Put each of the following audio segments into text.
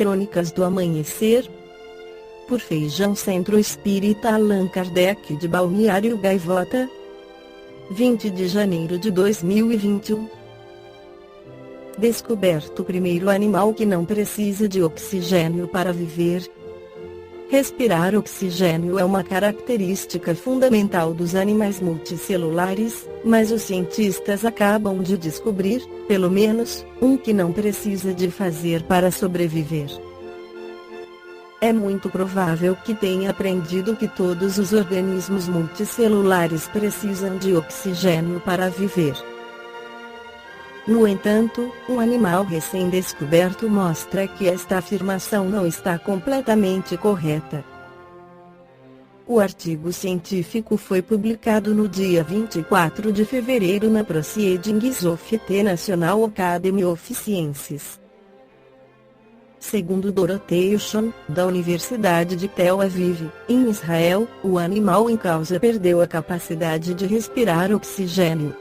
Crônicas do Amanhecer, por Feijão Centro Espírita Allan Kardec de Balneário Gaivota, 20 de janeiro de 2021. Descoberto o primeiro animal que não precisa de oxigênio para viver. Respirar oxigênio é uma característica fundamental dos animais multicelulares, mas os cientistas acabam de descobrir, pelo menos, um que não precisa de fazer para sobreviver. É muito provável que tenha aprendido que todos os organismos multicelulares precisam de oxigênio para viver. No entanto, um animal recém-descoberto mostra que esta afirmação não está completamente correta. O artigo científico foi publicado no dia 24 de fevereiro na Proceedings of the National Academy of Sciences. Segundo Dorothea Schon, da Universidade de Tel Aviv, em Israel, o animal em causa perdeu a capacidade de respirar oxigênio.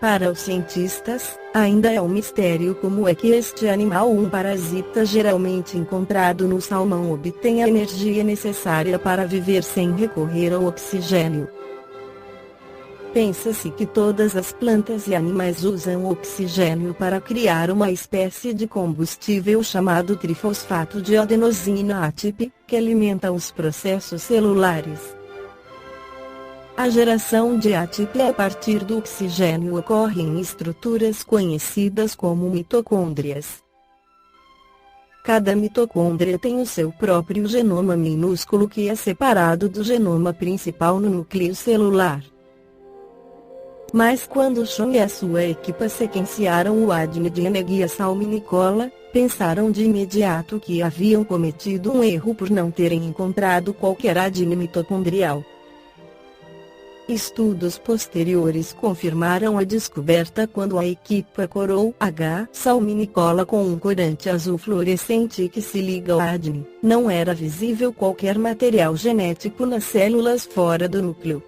Para os cientistas, ainda é um mistério como é que este animal, um parasita geralmente encontrado no salmão, obtém a energia necessária para viver sem recorrer ao oxigênio. Pensa-se que todas as plantas e animais usam o oxigênio para criar uma espécie de combustível chamado trifosfato de adenosina ATP, que alimenta os processos celulares. A geração de ATP a partir do oxigênio ocorre em estruturas conhecidas como mitocôndrias. Cada mitocôndria tem o seu próprio genoma minúsculo que é separado do genoma principal no núcleo celular. Mas quando Schon e a sua equipa sequenciaram o ADN de Enegia salminicola, pensaram de imediato que haviam cometido um erro por não terem encontrado qualquer ADN mitocondrial. Estudos posteriores confirmaram a descoberta quando a equipa corou H. salminicola com um corante azul fluorescente que se liga ao ADN. Não era visível qualquer material genético nas células fora do núcleo.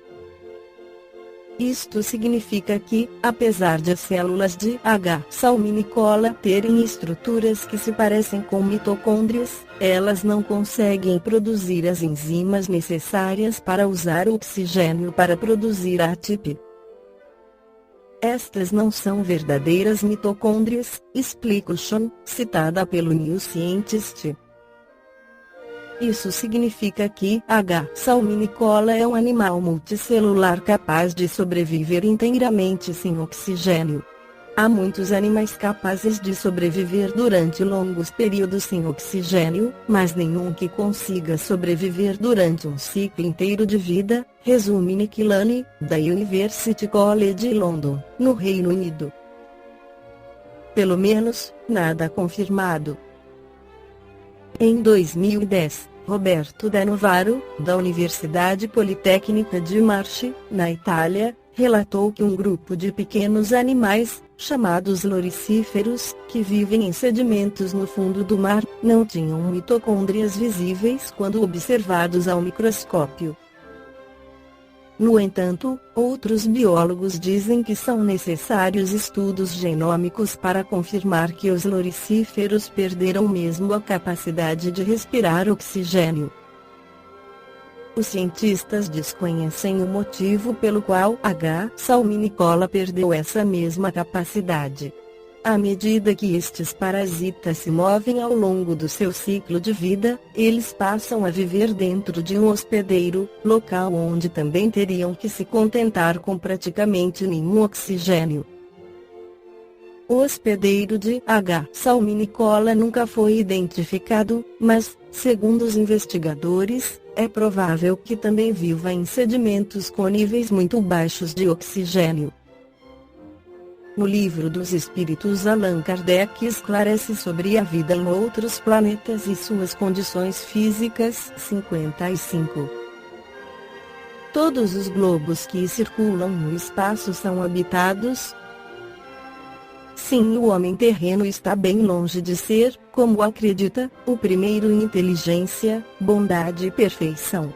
Isto significa que, apesar de as células de H. salminicola terem estruturas que se parecem com mitocôndrias, elas não conseguem produzir as enzimas necessárias para usar o oxigênio para produzir ATP. Estas não são verdadeiras mitocôndrias, explica Schon, citada pelo New Scientist. Isso significa que H. salminicola é um animal multicelular capaz de sobreviver inteiramente sem oxigênio. Há muitos animais capazes de sobreviver durante longos períodos sem oxigênio, mas nenhum que consiga sobreviver durante um ciclo inteiro de vida, resume Nick Lane, da University College London, no Reino Unido. Pelo menos, nada confirmado. Em 2010, Roberto Da Novaro, da Universidade Politécnica de Marche, na Itália, relatou que um grupo de pequenos animais, chamados loricíferos, que vivem em sedimentos no fundo do mar, não tinham mitocôndrias visíveis quando observados ao microscópio. No entanto, outros biólogos dizem que são necessários estudos genômicos para confirmar que os loricíferos perderam mesmo a capacidade de respirar oxigênio. Os cientistas desconhecem o motivo pelo qual H. salminicola perdeu essa mesma capacidade. À medida que estes parasitas se movem ao longo do seu ciclo de vida, eles passam a viver dentro de um hospedeiro, local onde também teriam que se contentar com praticamente nenhum oxigênio. O hospedeiro de H. salminicola nunca foi identificado, mas, segundo os investigadores, é provável que também viva em sedimentos com níveis muito baixos de oxigênio. No Livro dos Espíritos, Allan Kardec esclarece sobre a vida em outros planetas e suas condições físicas. 55. Todos os globos que circulam no espaço são habitados? Sim, o homem terreno está bem longe de ser, como acredita, o primeiro em inteligência, bondade e perfeição.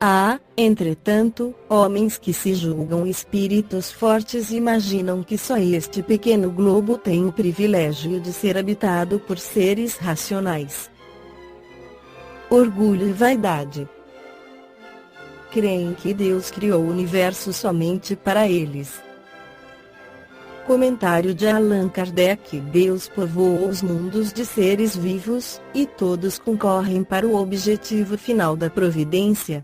Há, entretanto, homens que se julgam espíritos fortes e imaginam que só este pequeno globo tem o privilégio de ser habitado por seres racionais. Orgulho e vaidade. Creem que Deus criou o universo somente para eles. Comentário de Allan Kardec: Deus povoou os mundos de seres vivos, e todos concorrem para o objetivo final da providência.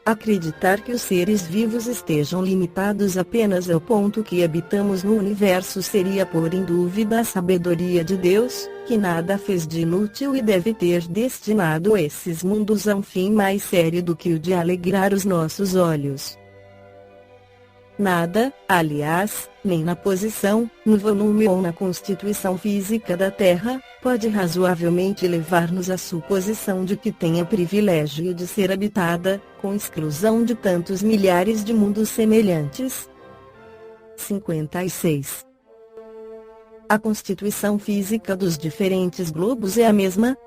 Acreditar que os seres vivos estejam limitados apenas ao ponto que habitamos no universo seria pôr em dúvida a sabedoria de Deus, que nada fez de inútil e deve ter destinado esses mundos a um fim mais sério do que o de alegrar os nossos olhos. Nada, aliás, nem na posição, no volume ou na constituição física da Terra, pode razoavelmente levar-nos à suposição de que tenha privilégio de ser habitada, com exclusão de tantos milhares de mundos semelhantes. 56. A constituição física dos diferentes globos é a mesma?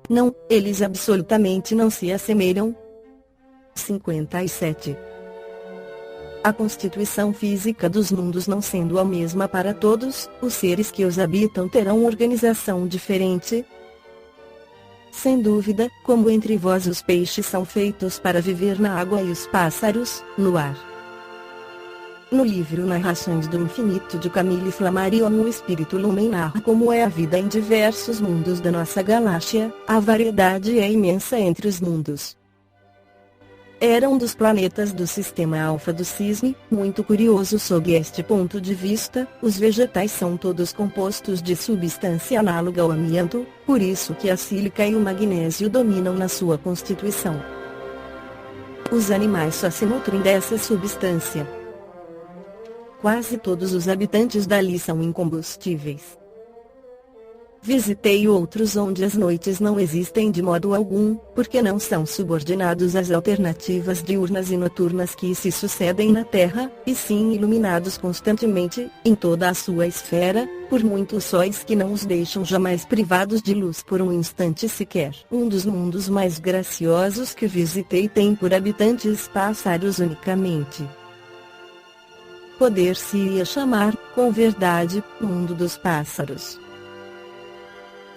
Não, eles absolutamente não se assemelham. 57. A constituição física dos mundos não sendo a mesma para todos, os seres que os habitam terão organização diferente? Sem dúvida, como entre vós os peixes são feitos para viver na água e os pássaros, no ar. No livro Narrações do Infinito de Camille Flammarion, o Espírito Lumen narra como é a vida em diversos mundos da nossa galáxia. A variedade é imensa entre os mundos. Era um dos planetas do sistema Alfa do Cisne. Muito curioso sob este ponto de vista, os vegetais são todos compostos de substância análoga ao amianto, por isso que a sílica e o magnésio dominam na sua constituição. Os animais só se nutrem dessa substância. Quase todos os habitantes dali são incombustíveis. Visitei outros onde as noites não existem de modo algum, porque não são subordinados às alternativas diurnas e noturnas que se sucedem na Terra, e sim iluminados constantemente, em toda a sua esfera, por muitos sóis que não os deixam jamais privados de luz por um instante sequer. Um dos mundos mais graciosos que visitei tem por habitantes pássaros unicamente. Poder-se-ia chamar, com verdade, mundo dos pássaros.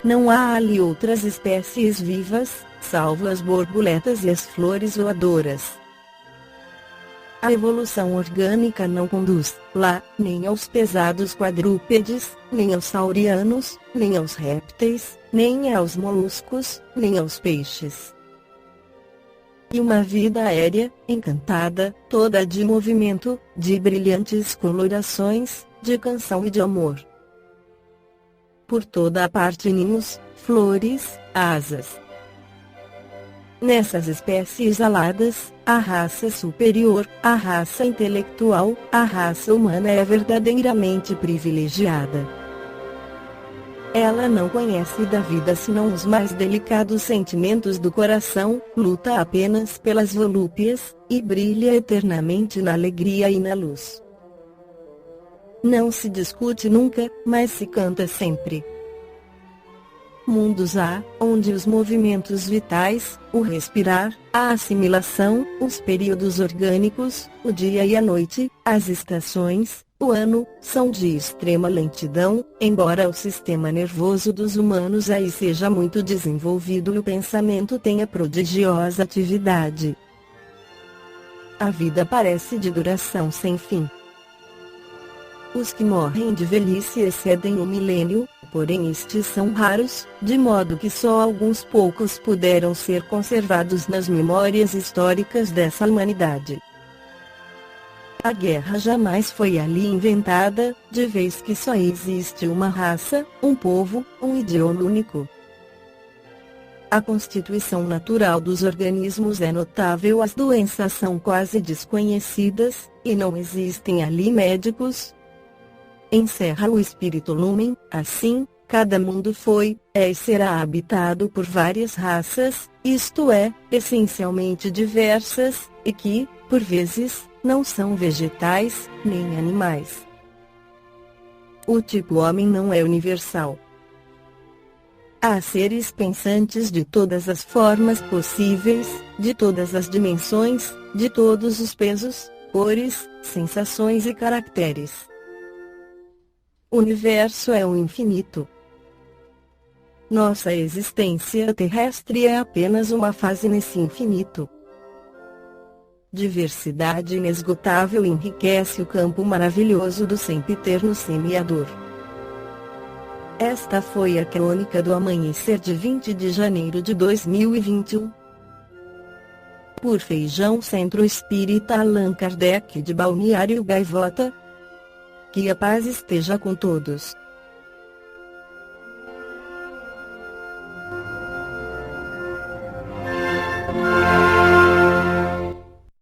Não há ali outras espécies vivas, salvo as borboletas e as flores voadoras. A evolução orgânica não conduz, lá, nem aos pesados quadrúpedes, nem aos saurianos, nem aos répteis, nem aos moluscos, nem aos peixes. E uma vida aérea, encantada, toda de movimento, de brilhantes colorações, de canção e de amor. Por toda a parte ninhos, flores, asas. Nessas espécies aladas, a raça superior, a raça intelectual, a raça humana é verdadeiramente privilegiada. Ela não conhece da vida senão os mais delicados sentimentos do coração, luta apenas pelas volúpias, e brilha eternamente na alegria e na luz. Não se discute nunca, mas se canta sempre. Mundos há, onde os movimentos vitais, o respirar, a assimilação, os períodos orgânicos, o dia e a noite, as estações, o ano, são de extrema lentidão, embora o sistema nervoso dos humanos aí seja muito desenvolvido e o pensamento tenha prodigiosa atividade. A vida parece de duração sem fim. Os que morrem de velhice excedem o milênio, porém estes são raros, de modo que só alguns poucos puderam ser conservados nas memórias históricas dessa humanidade. A guerra jamais foi ali inventada, de vez que só existe uma raça, um povo, um idioma único. A constituição natural dos organismos é notável, as doenças são quase desconhecidas, e não existem ali médicos. Encerra o Espírito Lumen, assim, cada mundo foi, é e será habitado por várias raças, isto é, essencialmente diversas, e que, por vezes, não são vegetais, nem animais. O tipo homem não é universal. Há seres pensantes de todas as formas possíveis, de todas as dimensões, de todos os pesos, cores, sensações e caracteres. O universo é o infinito. Nossa existência terrestre é apenas uma fase nesse infinito. Diversidade inesgotável enriquece o campo maravilhoso do sempiterno semeador. Esta foi a crônica do amanhecer de 20 de janeiro de 2021. Por Feijão Centro Espírita Allan Kardec de Balneário Gaivota. Que a paz esteja com todos.